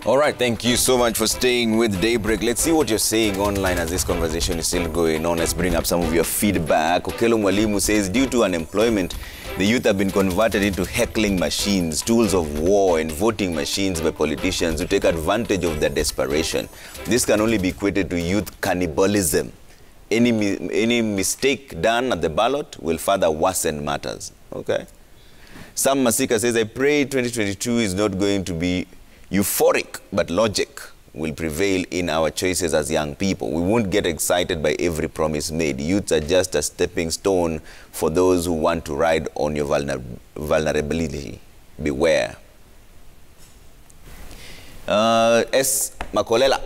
All right, thank you so much for staying with Daybreak. Let's see what you're saying online as this conversation is still going on. Let's bring up some of your feedback. Okelo Mwalimu says, due to unemployment, the youth have been converted into heckling machines, tools of war, and voting machines by politicians who take advantage of their desperation. This can only be equated to youth cannibalism. Any mistake done at the ballot will further worsen matters. Okay? Sam Masika says, I pray 2022 is not going to be euphoric, but logic will prevail in our choices as young people. We won't get excited by every promise made. Youths are just a stepping stone for those who want to ride on your vulnerability. Beware. S. Makolela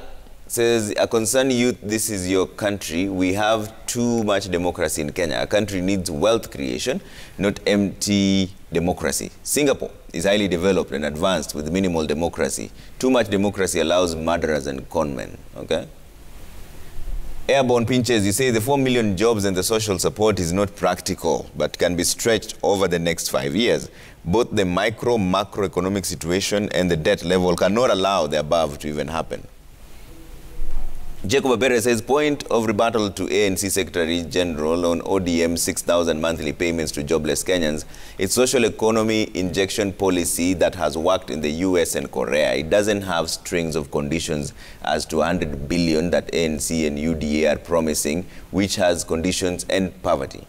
says, a concerned youth, this is your country. We have too much democracy in Kenya. A country needs wealth creation, not empty democracy. Singapore is highly developed and advanced with minimal democracy. Too much democracy allows murderers and conmen. Okay? Airborne Pinches, you say the 4 million jobs and the social support is not practical, but can be stretched over the next 5 years. Both the macroeconomic situation and the debt level cannot allow the above to even happen. Jacob Abere says, point of rebuttal to ANC Secretary General on ODM 6,000 monthly payments to jobless Kenyans. It's social economy injection policy that has worked in the US and Korea. It doesn't have strings of conditions as to 100 billion that ANC and UDA are promising, which has conditions and poverty.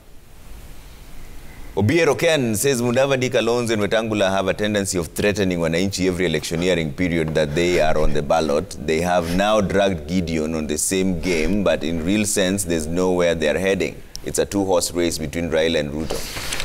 Obiero Ken says Mudavadi, Kalonzo and Wetangula have a tendency of threatening wananchi every electioneering period that they are on the ballot. They have now dragged Gideon on the same game, but in real sense, there's nowhere they're heading. It's a two-horse race between Raila and Ruto.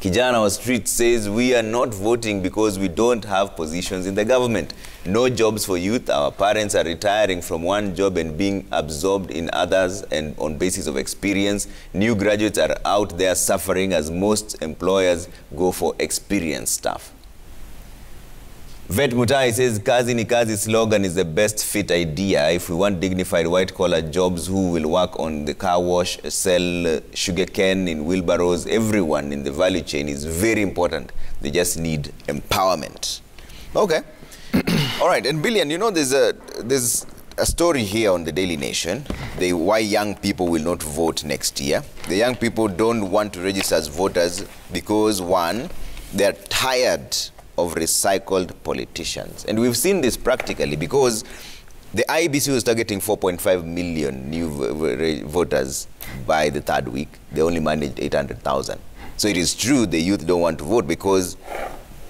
Kijana wa Street says, we are not voting because we don't have positions in the government. No jobs for youth. Our parents are retiring from one job and being absorbed in others and on basis of experience. New graduates are out there suffering as most employers go for experienced staff. Vet Mutai says, Kazi ni Kazi slogan is the best fit idea. If we want dignified white-collar jobs, who will work on the car wash, sell sugarcane in wheelbarrows, everyone in the value chain is very important. They just need empowerment. Okay. All right. And Billion, you know, there's a story here on the Daily Nation, why young people will not vote next year. The young people don't want to register as voters because, one, they're tired of recycled politicians. And we've seen this practically because the IEBC was targeting 4.5 million new voters by the third week. They only managed 800,000. So it is true the youth don't want to vote because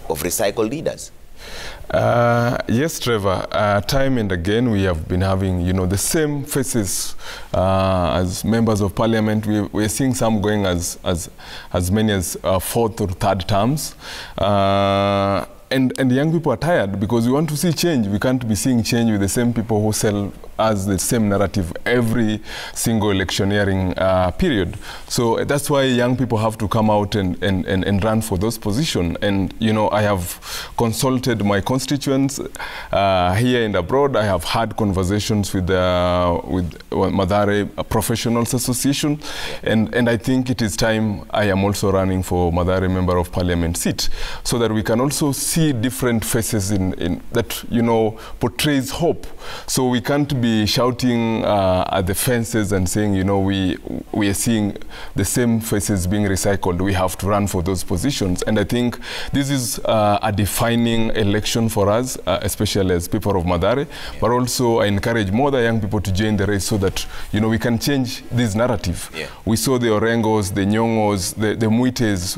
of recycled leaders. Yes, Trevor. Time and again, we have been having, you know, the same faces as members of parliament. We're seeing some going as many as fourth or third terms. And young people are tired because we want to see change. We can't be seeing change with the same people who sell us the same narrative every single electioneering period. So that's why young people have to come out and run for those positions. And, you know, I have consulted my constituents here and abroad. I have had conversations with Mathare Professionals Association. And I think it is time I am also running for Mathare Member of Parliament seat so that we can also see different faces in that, you know, portrays hope. So we can't be shouting at the fences and saying, you know, we are seeing the same faces being recycled. We have to run for those positions. And I think this is a defining election for us, especially as people of Mathare. But also I encourage more the young people to join the race so that, you know, we can change this narrative. We saw the Orengos, the Nyongos, the Muites,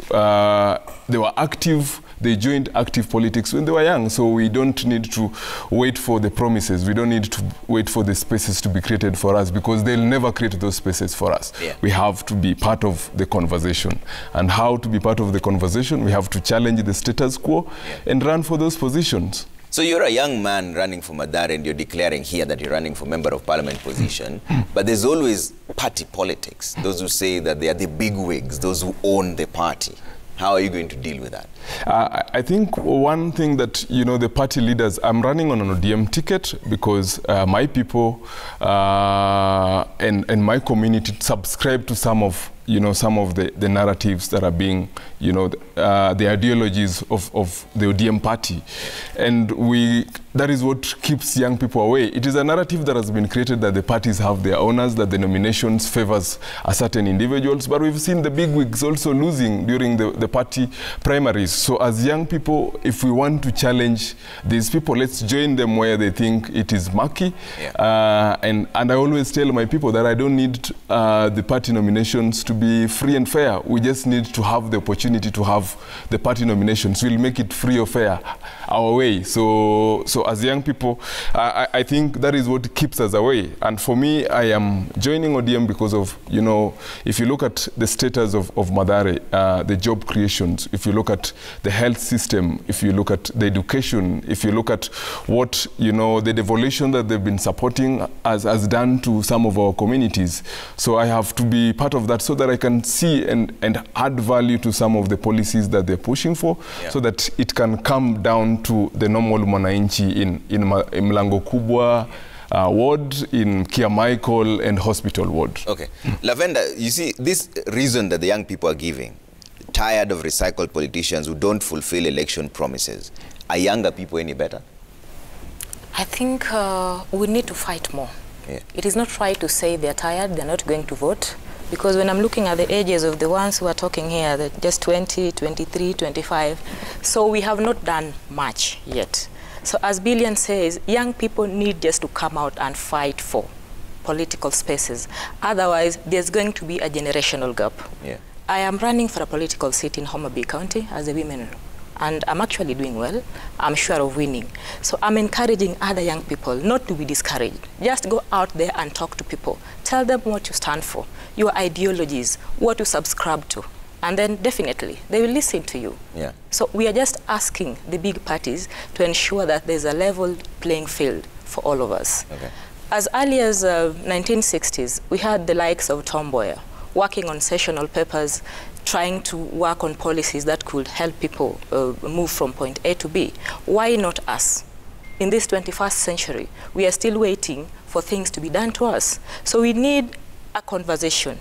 they were active. They joined active politics when they were young, so we don't need to wait for the promises. We don't need to wait for the spaces to be created for us because they'll never create those spaces for us. We have to be part of the conversation. And how to be part of the conversation? We have to challenge the status quo and run for those positions. So you're a young man running for Mathare and you're declaring here that you're running for Member of Parliament position, but there's always party politics. Those who say that they are the big wigs, those who own the party. How are you going to deal with that? I think one thing that, you know, the party leaders, I'm running on an ODM ticket because my people and my community subscribe to some of, some of the narratives that are being, the ideologies of the ODM party. And that is what keeps young people away. It is a narrative that has been created that the parties have their owners, that the nominations favors a certain individuals, but we've seen the bigwigs also losing during the party primaries. So as young people, if we want to challenge these people, let's join them where they think it is murky. Yeah. And I always tell my people that I don't need the party nominations to be free and fair. We just need to have the opportunity to have the party nominations. We'll make it free or fair our way. So as young people, I think that is what keeps us away. And for me, I am joining ODM because of, if you look at the status of Mathare, the job creations, if you look at the health system, if you look at the education, if you look at what, the devolution that they've been supporting has done to some of our communities. So I have to be part of that so that I can see and add value to some of the policies that they're pushing for, so that it can come down to the normal mwananchi in Mlango Kubwa ward, in Kia Michael and hospital ward. Okay. Lavenda, you see, this reason that the young people are giving, tired of recycled politicians who don't fulfill election promises, are younger people any better? I think we need to fight more. Yeah. It is not right to say they're tired, they're not going to vote. Because when I'm looking at the ages of the ones who are talking here, they're just 20, 23, 25. So we have not done much yet. So as Billion says, young people need just to come out and fight for political spaces. Otherwise, there's going to be a generational gap. Yeah. I am running for a political seat in Homa Bay County as a women, and I'm actually doing well. I'm sure of winning. So I'm encouraging other young people not to be discouraged. Just go out there and talk to people. Tell them what you stand for, your ideologies, what you subscribe to. And then definitely they will listen to you. Yeah. So we are just asking the big parties to ensure that there's a level playing field for all of us. Okay. As early as 1960s, we had the likes of Tom Mboya working on sessional papers, trying to work on policies that could help people move from point A to B. Why not us? In this 21st century, we are still waiting for things to be done to us. So we need a conversation,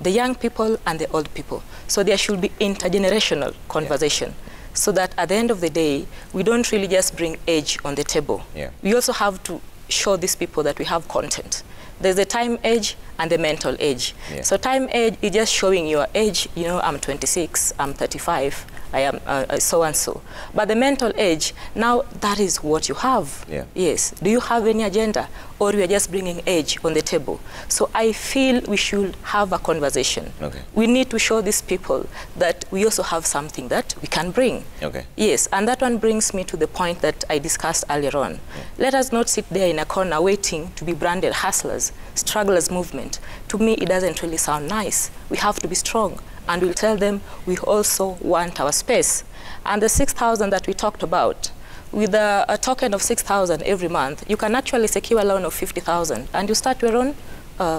the young people and the old people. So there should be intergenerational conversation, so that at the end of the day, we don't really just bring age on the table. Yeah. We also have to show these people that we have content. There's the time age and the mental age. Yeah. So time age is just showing your age, I'm 26, I'm 35, I am so-and-so. But the mental age, now that is what you have. Yeah. Yes. Do you have any agenda? Or you are just bringing age on the table? So I feel we should have a conversation. Okay. We need to show these people that we also have something that we can bring. Okay. Yes, and that one brings me to the point that I discussed earlier on. Yeah. Let us not sit there in a corner waiting to be branded hustlers, strugglers movement. To me, it doesn't really sound nice. We have to be strong. And we'll tell them we also want our space. And the 6,000 that we talked about, with a token of 6,000 every month, you can actually secure a loan of 50,000 and you start your own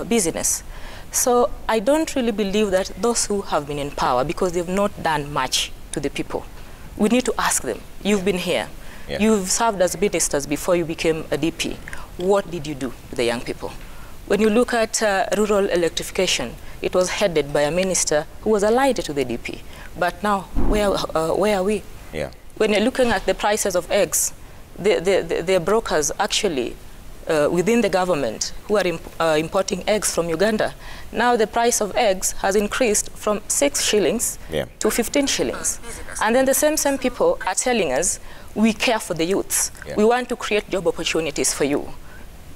business. So I don't really believe that those who have been in power, because they've not done much to the people, we need to ask them, you've been here, you've served as ministers before you became a DP. What did you do with the young people? When you look at rural electrification, it was headed by a minister who was allied to the DP. But now, where are we? Yeah. When you're looking at the prices of eggs, the brokers actually within the government who are importing eggs from Uganda, now the price of eggs has increased from 6 shillings to 15 shillings. And then the same people are telling us, we care for the youths. Yeah. We want to create job opportunities for you.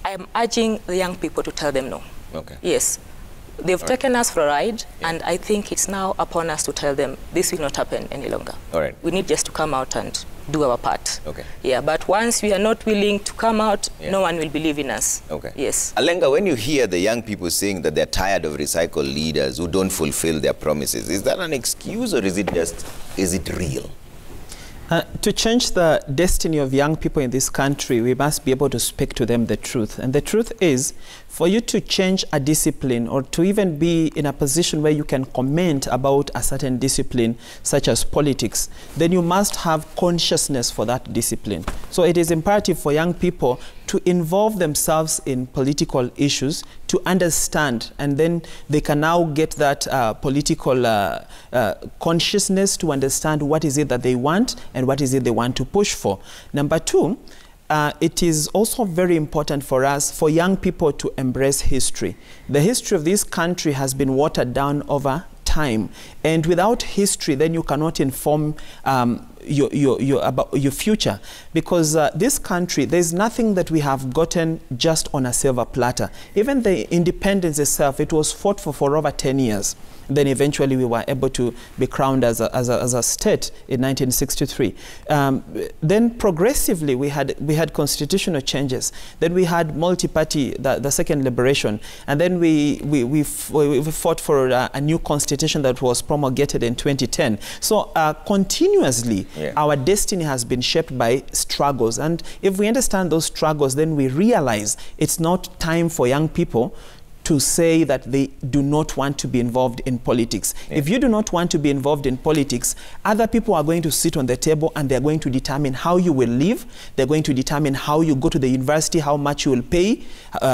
I am urging the young people to tell them no. Okay. Yes. They've taken us for a ride, and I think it's now upon us to tell them this will not happen any longer. All right. We need just to come out and do our part. Okay. Yeah, but once we are not willing to come out, no one will believe in us. Okay. Yes. Alenga, when you hear the young people saying that they're tired of recycled leaders who don't fulfill their promises, is that an excuse or is it real? To change the destiny of young people in this country, we must be able to speak to them the truth. And the truth is, for you to change a discipline or to even be in a position where you can comment about a certain discipline, such as politics, then you must have consciousness for that discipline. So it is imperative for young people to involve themselves in political issues, to understand, and then they can now get that political consciousness to understand what is it that they want and what is it they want to push for. Number two, it is also very important for us, for young people, to embrace history. The history of this country has been watered down over time, and without history, then you cannot inform about your future, because this country, there's nothing that we have gotten just on a silver platter. Even the independence itself, it was fought for over 10 years. Then eventually we were able to be crowned as a state in 1963. Then progressively we had constitutional changes. Then we had multi-party, the second liberation, and then we fought for a new constitution that was promulgated in 2010. So continuously, our destiny has been shaped by struggles, and if we understand those struggles, then we realize it's not time for young people to say that they do not want to be involved in politics. If you do not want to be involved in politics, other people are going to sit on the table and they're going to determine how you will live. They're going to determine how you go to the university, how much you will pay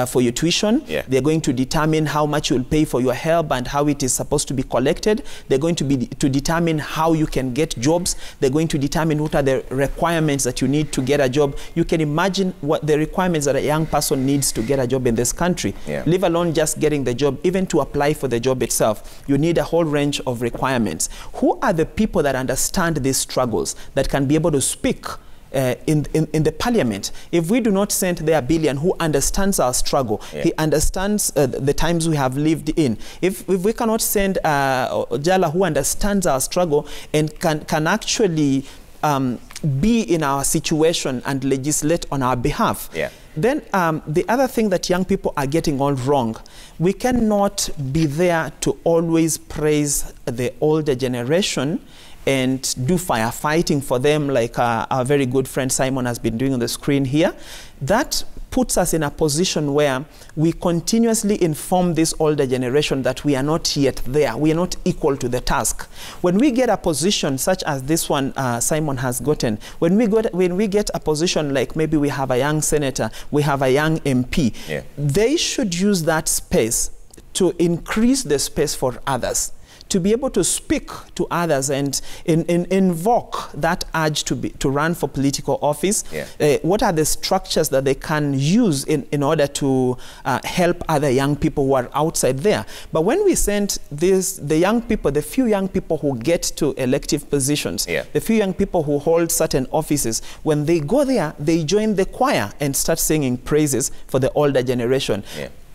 for your tuition. They're going to determine how much you will pay for your help and how it is supposed to be collected. They're going to determine how you can get jobs. They're going to determine what are the requirements that you need to get a job. You can imagine what the requirements that a young person needs to get a job in this country. Leave alone just getting the job. Even to apply for the job itself, you need a whole range of requirements. Who are the people that understand these struggles, that can be able to speak in the parliament? If we do not send there Billion, who understands our struggle, he understands the times we have lived in. If we cannot send Jala, who understands our struggle and can actually be in our situation and legislate on our behalf, then the other thing that young people are getting all wrong, we cannot be there to always praise the older generation and do firefighting for them like our very good friend Simon has been doing on the screen here. That puts us in a position where we continuously inform this older generation that we are not yet there. We are not equal to the task. When we get a position such as this one Simon has gotten, when we get a position like maybe we have a young senator, we have a young MP, they should use that space to increase the space for others, to be able to speak to others and invoke that urge to run for political office. What are the structures that they can use in order to help other young people who are outside there? But when we send the young people, the few young people who get to elective positions, the few young people who hold certain offices, when they go there, they join the choir and start singing praises for the older generation.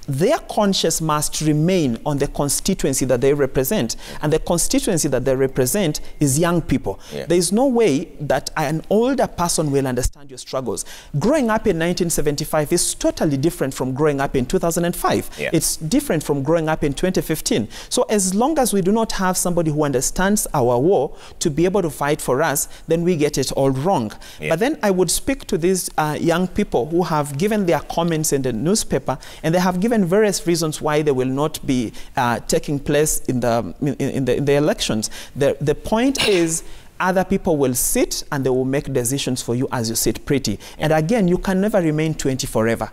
Their conscience must remain on the constituency that they represent. And the constituency that they represent is young people. There is no way that an older person will understand your struggles. Growing up in 1975 is totally different from growing up in 2005. It's different from growing up in 2015. So as long as we do not have somebody who understands our war to be able to fight for us, then we get it all wrong. But then I would speak to these young people who have given their comments in the newspaper, and they have given various reasons why they will not be taking place in the elections. The point is, other people will sit and they will make decisions for you as you sit pretty. And again, you can never remain 20 forever.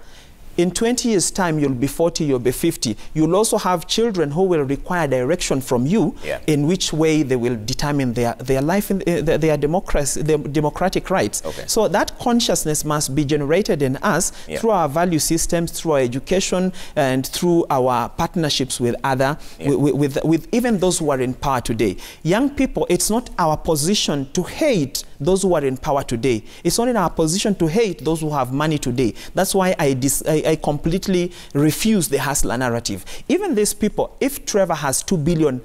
In 20 years' time, you'll be 40, you'll be 50. You'll also have children who will require direction from you in which way they will determine their life, their democracy, their democratic rights. So that consciousness must be generated in us through our value systems, through our education, and through our partnerships with other, with even those who are in power today. Young people, it's not our position to hate those who are in power today. It's not in our position to hate those who have money today. That's why I completely refuse the hustler narrative. Even these people, if Trevor has 2 billion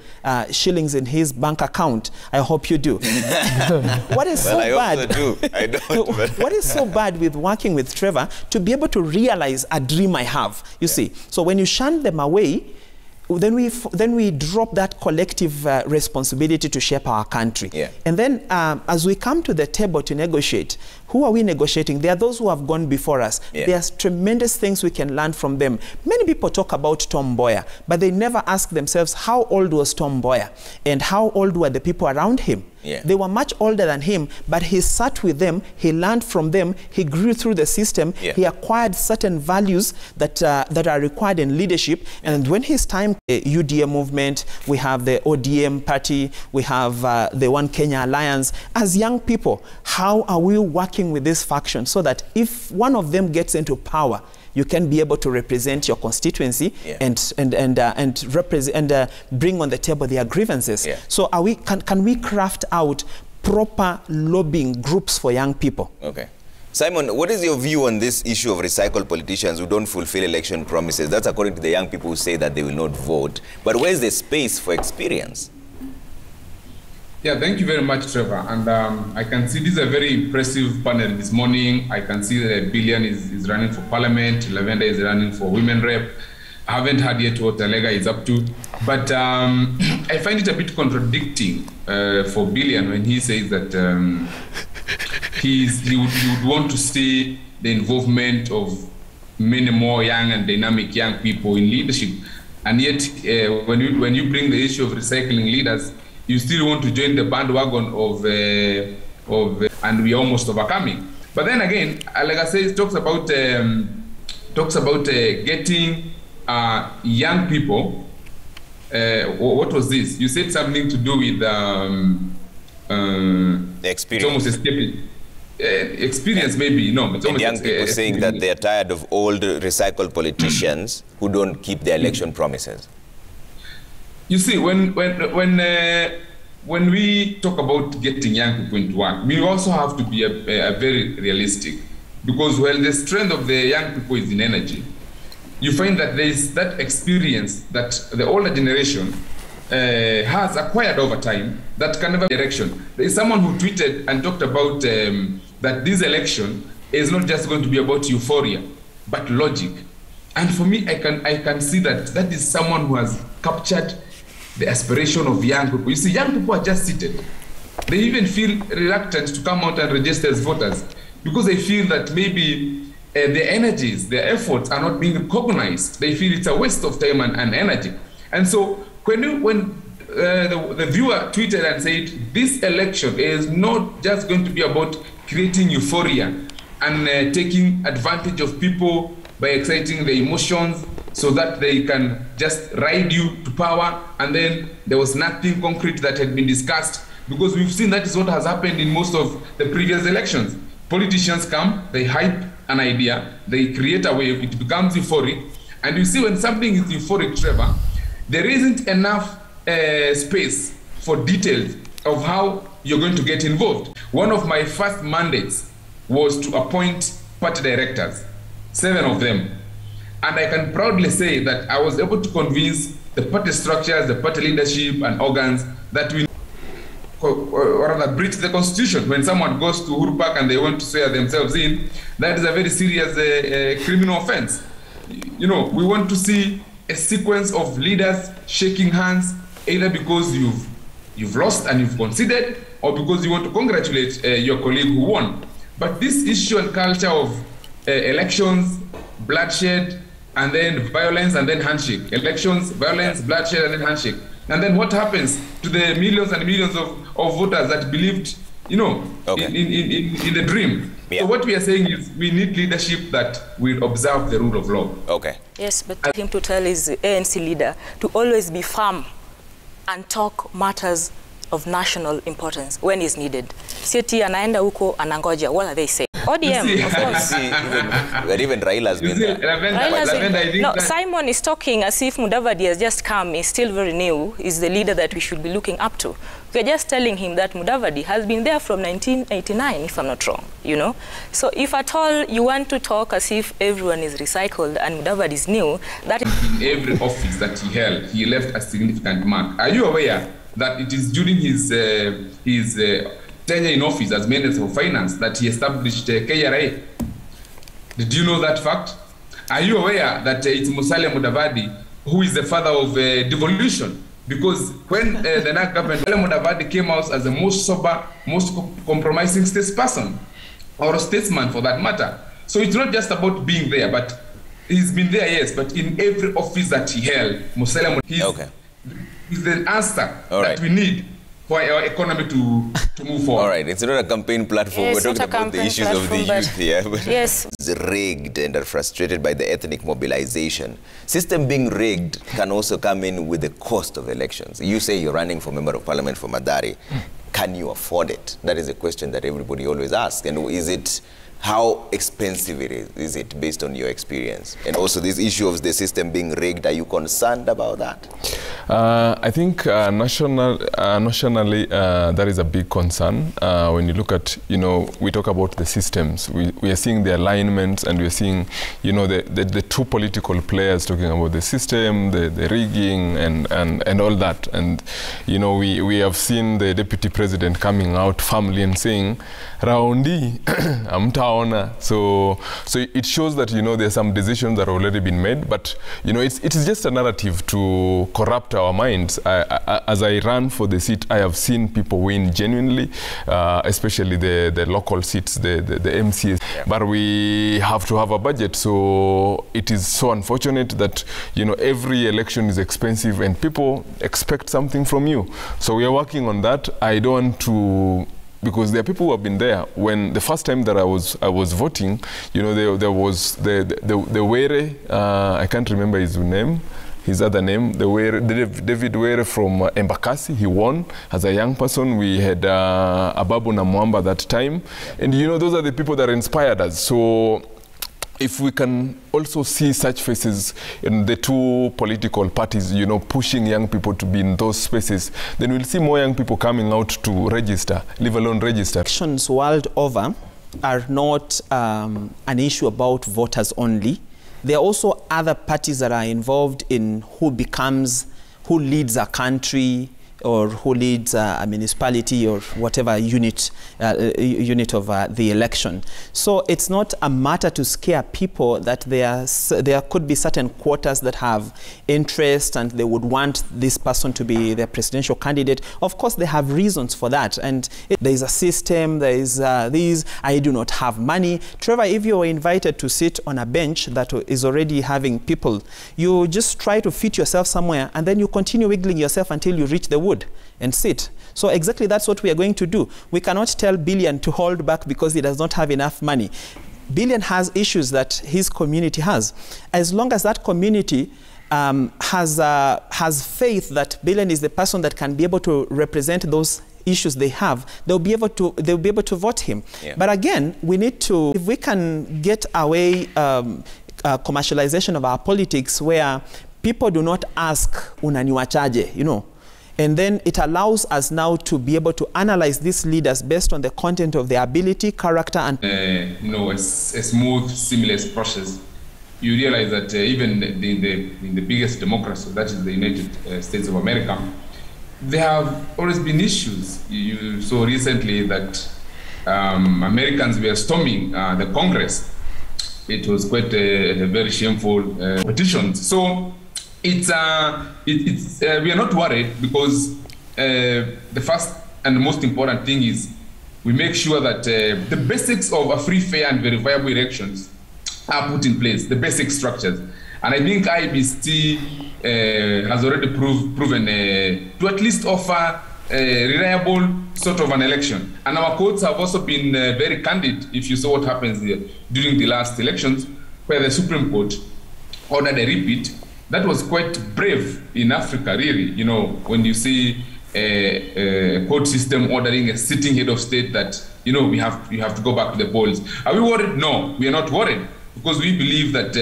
shillings in his bank account, I hope you do. What is so bad? I do. I don't. What is so bad with working with Trevor, to be able to realize a dream I have? You see, so when you shun them away, then we drop that collective responsibility to shape our country. And then as we come to the table to negotiate, who are we negotiating? There are those who have gone before us. Yeah. There's tremendous things we can learn from them. Many people talk about Tom Mboya, but they never ask themselves, how old was Tom Mboya? And how old were the people around him? Yeah. They were much older than him, but he sat with them, he learned from them, he grew through the system, Yeah. he acquired certain values that are required in leadership. And when his time, the UDA movement, we have the ODM party, we have the One Kenya Alliance. As young people, how are we working with this faction so that if one of them gets into power, you can be able to represent your constituency Yeah. and represent bring on the table their grievances. Yeah. So can we craft out proper lobbying groups for young people? Okay. Simon, what is your view on this issue of recycled politicians who don't fulfill election promises? That's according to the young people who say that they will not vote. But where's the space for experience? Yeah, thank you very much, Trevor. And I can see this is a very impressive panel this morning. I can see that Billion is running for parliament, Lavender is running for women rep. I haven't heard yet what Alega is up to. But I find it a bit contradicting for Billion when he says that he would want to see the involvement of many more young and dynamic young people in leadership. And yet, when you bring the issue of recycling leaders, you still want to join the bandwagon of and we are almost overcoming. But then again, like I said, it talks about getting young people. What was this? You said something to do with The experience. It's almost escaping. Experience, maybe no. But it's And almost young people saying that they're tired of old recycled politicians who don't keep their election promises. You see, when we talk about getting young people into work, we also have to be a very realistic, because while the strength of the young people is in energy, you find that there is that experience that the older generation has acquired over time that can never be direction. There is someone who tweeted and talked about that this election is not just going to be about euphoria, but logic. And for me, I can see that is someone who has captured the aspiration of young people. You see, young people are just seated. They even feel reluctant to come out and register as voters because they feel that maybe their energies, their efforts are not being recognized. They feel it's a waste of time and energy. And so when the viewer tweeted and said, this election is not just going to be about creating euphoria and taking advantage of people by exciting the emotions so that they can just ride you to power, and then there was nothing concrete that had been discussed, because we've seen that is what has happened in most of the previous elections. Politicians come, they hype an idea, they create a wave, it becomes euphoric, and you see when something is euphoric, Trevor, there isn't enough space for details of how you're going to get involved. One of my first mandates was to appoint party directors, 7 of them. And I can proudly say that I was able to convince the party structures, the party leadership and organs that we or rather breach the constitution. When someone goes to Uhuru Park and they want to swear themselves in, that is a very serious criminal offense. You know, we want to see a sequence of leaders shaking hands, either because you've lost and you've conceded, or because you want to congratulate your colleague who won. But this issue and culture of elections, bloodshed, and then violence, and then handshake. Elections, violence, bloodshed, and then handshake. And then what happens to the millions and millions of voters that believed, you know, in the dream? Yeah. So what we are saying is we need leadership that will observe the rule of law. Okay. Yes, but him to tell his ANC leader to always be firm and talk matters of national importance when is needed. Sieti anaenda huko anangoja. What are they saying? ODM, of course. Even Raila has been there. No, Simon is talking as if Mudavadi has just come. He's still very new. He's the leader that we should be looking up to. We're just telling him that Mudavadi has been there from 1989, if I'm not wrong, you know. So if at all you want to talk as if everyone is recycled and Mudavadi is new, that is... In every office that he held, he left a significant mark. Are you aware that it is during his tenure in office as Minister of Finance that he established KRA? Did you know that fact? Are you aware that it's Musalia Mudavadi who is the father of devolution? Because when the NAC government, Musalia Mudavadi came out as the most sober, most compromising statesperson. or a statesman for that matter. So it's not just about being there, but he's been there, yes, but in every office that he held, Musalia is the answer that we need for our economy to move forward. All right, it's not a campaign platform. Yes, we're talking about the issues of the youth here. Yes. It's rigged and are frustrated by the ethnic mobilization. System being rigged can also come in with the cost of elections. You say you're running for Member of Parliament for Mathare. Can you afford it? That is a question that everybody always asks. And is it, how expensive it is it based on your experience? And also this issue of the system being rigged, are you concerned about that? I think nationally that is a big concern. When you look at, we talk about the systems. We are seeing the alignments, and we are seeing, the two political players talking about the system, the rigging, and all that. And, we have seen the deputy president coming out firmly and saying, Raundi, amtaona. So it shows that, there are some decisions that have already been made, but, it is just a narrative to corrupt our minds. As I ran for the seat, I have seen people win genuinely, especially the local seats, the MCs. Yeah. But we have to have a budget, so it is so unfortunate that every election is expensive and people expect something from you. So we are working on that. I don't want to, because there are people who have been there. When the first time that I was voting, there was the Were, I can't remember his name. His other name, David Were from Embakasi, he won as a young person. We had Ababu Namwamba that time. And those are the people that inspired us. So if we can also see such faces in the two political parties, pushing young people to be in those spaces, then we'll see more young people coming out to register, leave alone register. Elections world over are not an issue about voters only. There are also other parties that are involved in who leads a country, or who leads a municipality, or whatever unit of the election. So it's not a matter to scare people that there could be certain quarters that have interest and they would want this person to be their presidential candidate. Of course, they have reasons for that. And there is a system, there is these, I do not have money. Trevor, if you're invited to sit on a bench that is already having people, you just try to fit yourself somewhere and then you continue wiggling yourself until you reach the wood and sit. So exactly that's what we are going to do. We cannot tell Billion to hold back because he does not have enough money. Billion has issues that his community has. As long as that community has faith that Billion is the person that can be able to represent those issues they have, they'll be able to vote him. Yeah. But again, we need to, if we can get away commercialization of our politics where people do not ask unaniwachaje, and then it allows us now to be able to analyze these leaders based on the content of their ability, character, and a smooth, seamless process. You realize that even in the biggest democracy, that is the United States of America, there have always been issues. You saw recently that Americans were storming the Congress. It was quite a very shameful petition. So we are not worried because the first and the most important thing is we make sure that the basics of a free, fair, and verifiable elections are put in place, the basic structures. And I think IEBC has already proven to at least offer a reliable sort of an election. And our courts have also been very candid, if you saw what happens during the last elections, where the Supreme Court ordered a repeat. That was quite brave in Africa, really. When you see a court system ordering a sitting head of state that, you have to go back to the polls. Are we worried? No, we are not worried, because we believe that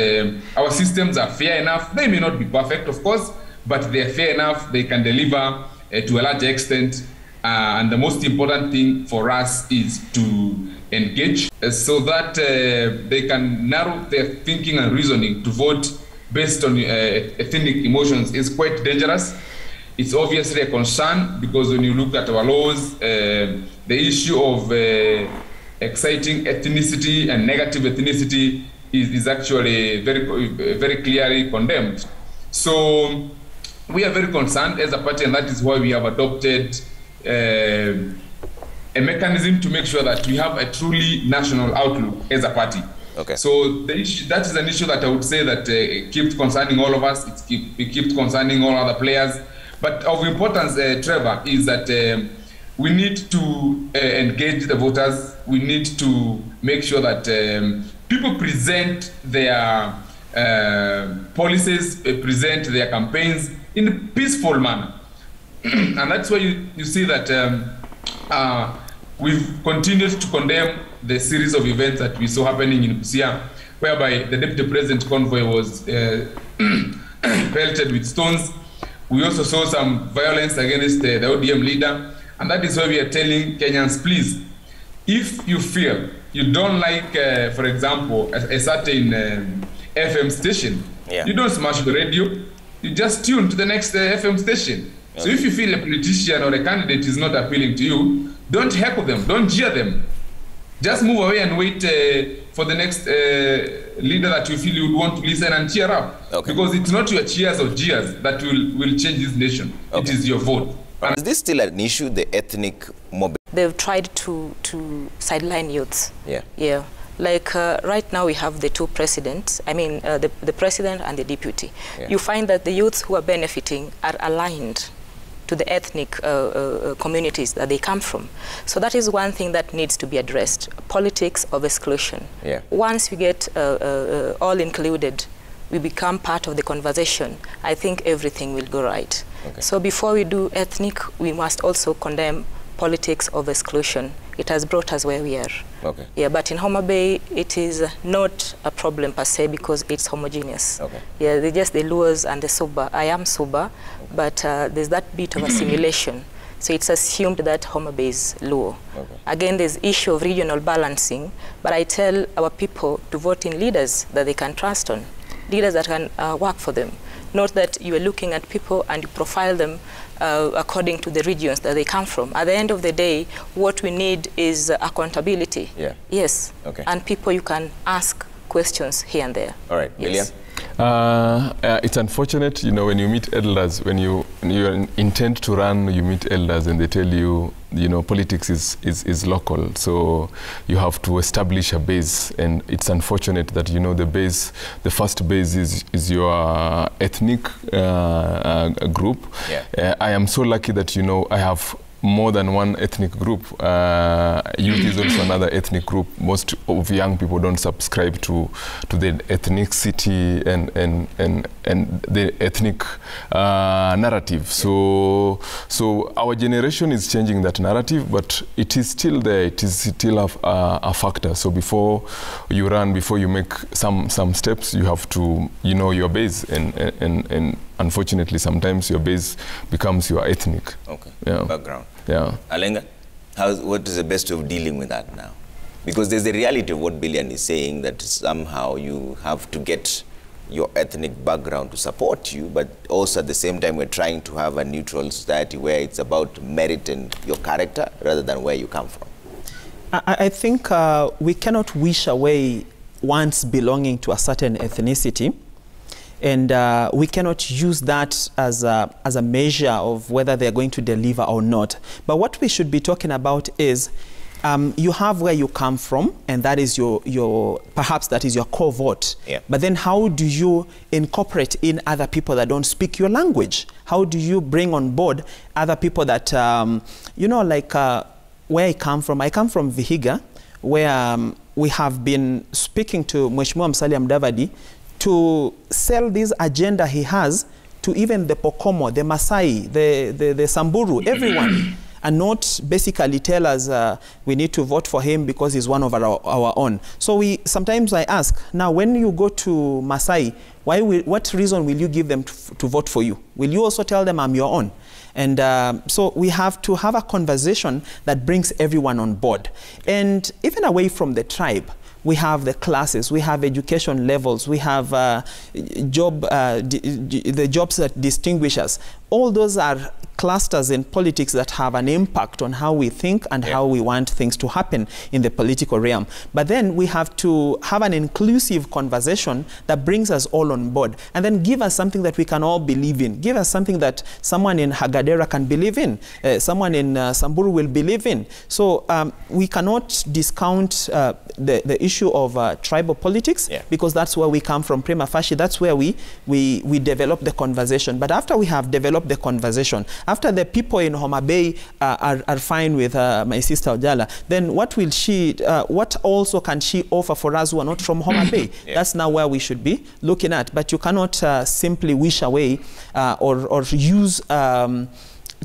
our systems are fair enough. They may not be perfect, of course, but they are fair enough. They can deliver to a large extent. And the most important thing for us is to engage so that they can narrow their thinking and reasoning to vote based on ethnic emotions is quite dangerous. It's obviously a concern because when you look at our laws, the issue of exciting ethnicity and negative ethnicity is actually very clearly condemned. So we are very concerned as a party, and that is why we have adopted a mechanism to make sure that we have a truly national outlook as a party. Okay. So the issue, that is an issue that I would say that keeps concerning all of us. It keeps concerning all other players. But of importance, Trevor, is that we need to engage the voters. We need to make sure that people present their policies, present their campaigns in a peaceful manner. And that's why you see that we've continued to condemn the series of events that we saw happening in Busia, whereby the Deputy President convoy was pelted with stones. We also saw some violence against the ODM leader. And that is why we are telling Kenyans, please, if you feel you don't like, for example, a certain FM station, you don't smash the radio, you just tune to the next FM station. So if you feel a politician or a candidate is not appealing to you, don't heckle them, don't jeer them. Just move away and wait for the next leader that you feel you would want to listen and cheer up. Because it's not your cheers or jeers that will change this nation. It is your vote. And is this still an issue, the ethnic mobility? They've tried to sideline youths. Yeah. Like right now we have the two presidents, I mean the president and the deputy. You find that the youths who are benefiting are aligned to the ethnic communities that they come from. So that is one thing that needs to be addressed, politics of exclusion. Once we get all included, we become part of the conversation, I think everything will go right. So before we do ethnic, we must also condemn politics of exclusion. It has brought us where we are. Yeah, but in Homa Bay, it is not a problem per se because it's homogeneous. Yeah, they're just the Luos and the Suba. I am Suba, but there's that bit of assimilation. So it's assumed that Homa Bay is Luo. Again, there's issue of regional balancing, but I tell our people to vote in leaders that they can trust on, leaders that can work for them. Not that you are looking at people and you profile them according to the regions that they come from. At the end of the day, what we need is accountability. Yes. And people you can ask questions here and there. All right, William? It's unfortunate, you know, when you meet elders, when you intend to run, you meet elders and they tell you, you know, politics is local, so you have to establish a base. And it's unfortunate that, you know, the first base is your ethnic group. I am so lucky that, you know, I have more than one ethnic group. Youth is also another ethnic group. Most of young people don't subscribe to the ethnicity and the ethnic narrative. So our generation is changing that narrative, but it is still there. It is still a factor. So before you run, before you make some steps, you have to, you know, your base, and unfortunately sometimes your base becomes your ethnic background. Alenga, what is the best way of dealing with that now? Because there's the reality of what Billion is saying, that somehow you have to get your ethnic background to support you, but also at the same time we're trying to have a neutral society where it's about merit and your character rather than where you come from. I think we cannot wish away one's belonging to a certain ethnicity. And we cannot use that as a measure of whether they're going to deliver or not. But what we should be talking about is you have where you come from, and that is perhaps that is your core vote. But then how do you incorporate in other people that don't speak your language? How do you bring on board other people that, you know, like where I come from Vihiga, where we have been speaking to Mheshimiwa Musalia Mudavadi to sell this agenda he has to even the Pokomo, the Masai, the Samburu, everyone, and not basically tell us we need to vote for him because he's one of our own. So sometimes I ask, now when you go to Masai, what reason will you give them to vote for you? Will you also tell them I'm your own? And so we have to have a conversation that brings everyone on board. And even away from the tribe, we have the classes, we have education levels, we have the jobs that distinguish us. All those are clusters in politics that have an impact on how we think and how we want things to happen in the political realm. But then we have to have an inclusive conversation that brings us all on board, and then give us something that we can all believe in. Give us something that someone in Hagadera can believe in, someone in Samburu will believe in. So we cannot discount the issue of tribal politics, because that's where we come from prima facie. That's where we develop the conversation. But after we have developed the conversation, after the people in Homa Bay are fine with my sister Ojala, then what will she, what also can she offer for us who are not from Homa Bay? That's now where we should be looking at. But you cannot simply wish away or use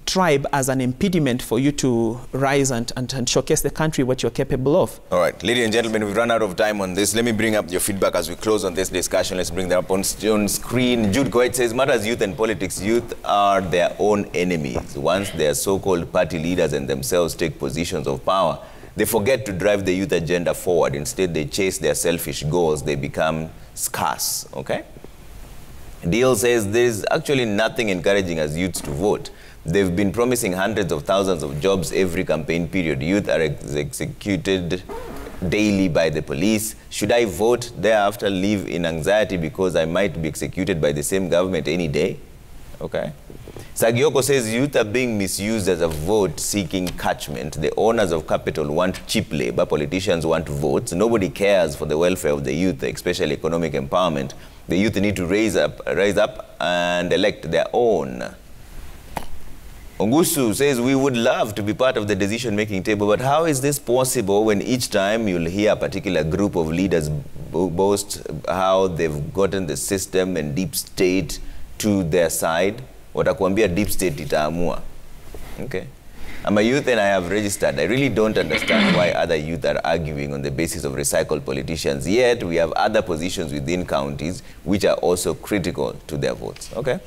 tribe as an impediment for you to rise and showcase the country what you're capable of. All right, ladies and gentlemen, we've run out of time on this. Let me bring up your feedback as we close on this discussion. Let's bring that up on screen. Jude Goet says, matters youth and politics. Youth are their own enemies. Once their so-called party leaders and themselves take positions of power, they forget to drive the youth agenda forward. Instead, they chase their selfish goals. They become scarce, okay? Deal says, there's actually nothing encouraging as youths to vote. They've been promising hundreds of thousands of jobs every campaign period. Youth are executed daily by the police. Should I vote, thereafter live in anxiety because I might be executed by the same government any day? Okay. Sagioko says youth are being misused as a vote-seeking catchment. The owners of capital want cheap labor. Politicians want votes. Nobody cares for the welfare of the youth, especially economic empowerment. The youth need to rise up and elect their own. Ongusu says, we would love to be part of the decision-making table, but how is this possible when each time you'll hear a particular group of leaders boast how they've gotten the system and deep state to their side? Watakuambia deep state itaamua. Okay. I'm a youth and I have registered. I really don't understand why other youth are arguing on the basis of recycled politicians. Yet we have other positions within counties which are also critical to their votes. Okay.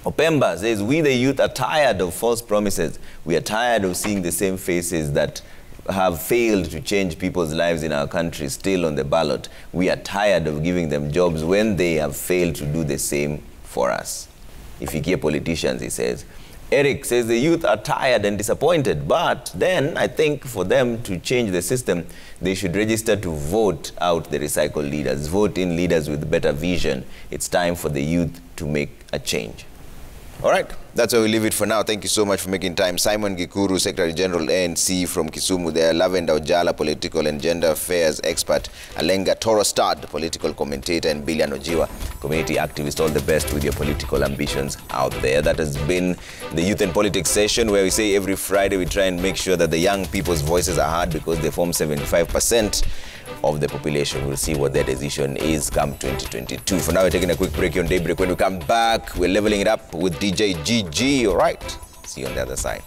Opemba says, we the youth are tired of false promises. We are tired of seeing the same faces that have failed to change people's lives in our country still on the ballot. We are tired of giving them jobs when they have failed to do the same for us. If you hear politicians, he says. Eric says the youth are tired and disappointed, but then I think for them to change the system, they should register to vote out the recycled leaders, vote in leaders with better vision. It's time for the youth to make a change. All right, that's where we leave it for now. Thank you so much for making time. Simon Gikuru, Secretary General ANC from Kisumu there. Lavenda Ojala, Political and Gender Affairs Expert. Alenga Torostad, Political Commentator. And Billian Ojiwa, Community Activist. All the best with your political ambitions out there. That has been the Youth and Politics session, where we say every Friday we try and make sure that the young people's voices are heard, because they form 75% of the population. We'll see what their decision is come 2022. For now, we're taking a quick break on Daybreak. When we come back, we're leveling it up with DJ GG. All right, see you on the other side.